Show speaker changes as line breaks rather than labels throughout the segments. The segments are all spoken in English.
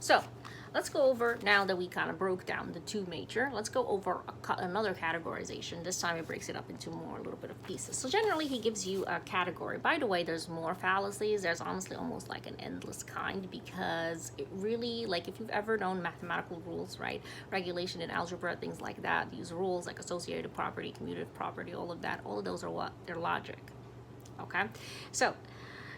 So let's go over, now that we kind of broke down the two major, let's go over another categorization. This time it breaks it up into more, a little bit of pieces. So generally he gives you a category. By the way, there's more fallacies. There's honestly almost like an endless kind, because it really, like if you've ever known mathematical rules, right? Regulation in algebra, things like that, these rules like associated property, commutative property, all of that, all of those are what? They're logic. Okay, so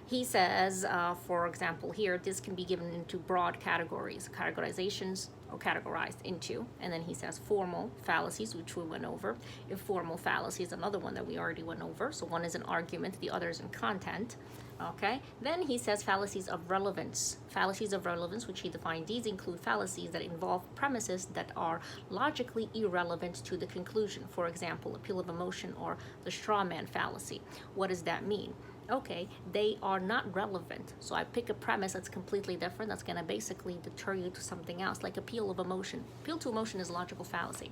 he says, for example, here, this can be given into broad categories, categorizations, or categorized into. And then he says formal fallacies, which we went over. Informal fallacy is another one that we already went over. So one is an argument, the other is in content. Okay, then he says fallacies of relevance. Fallacies of relevance, which he defined, these include fallacies that involve premises that are logically irrelevant to the conclusion. For example, appeal of emotion or the straw man fallacy. What does that mean? Okay, they are not relevant. So I pick a premise that's completely different, that's going to basically deter you to something else, like appeal of emotion. Appeal to emotion is a logical fallacy.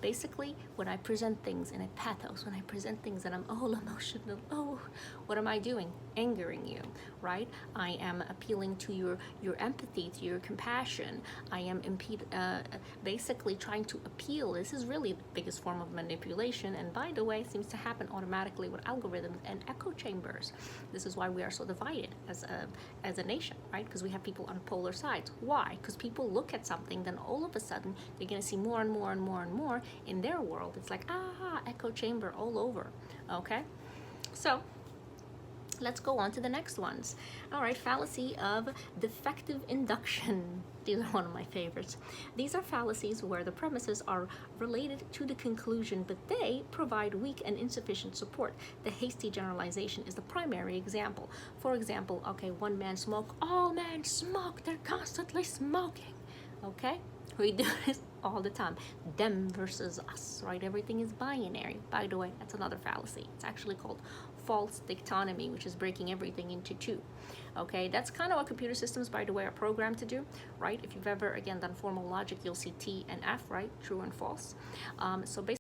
Basically, when I present things in a pathos, when I present things and I'm all emotional, what am I doing? Angering you, right? I am appealing to your empathy, to your compassion. I am basically trying to appeal. This is really the biggest form of manipulation, and by the way, seems to happen automatically with algorithms and echo chambers. This is why we are so divided as a nation, right? Because we have people on polar sides. Why? Because people look at something, then all of a sudden they're going to see more and more and more and more in their world. It's like, echo chamber all over. Okay, so let's go on to the next ones. All right, fallacy of defective induction. These are one of my favorites. These are fallacies where the premises are related to the conclusion, but they provide weak and insufficient support. The hasty generalization is the primary example. For example, okay, one man smoke, all men smoke, they're constantly smoking. Okay, we do this all the time. Them versus us, right? Everything is binary. By the way, that's another fallacy. It's actually called false dichotomy, which is breaking everything into two. Okay, that's kind of what computer systems, by the way, are programmed to do, right? If you've ever, again, done formal logic, you'll see T and F, right? True and false. So basically,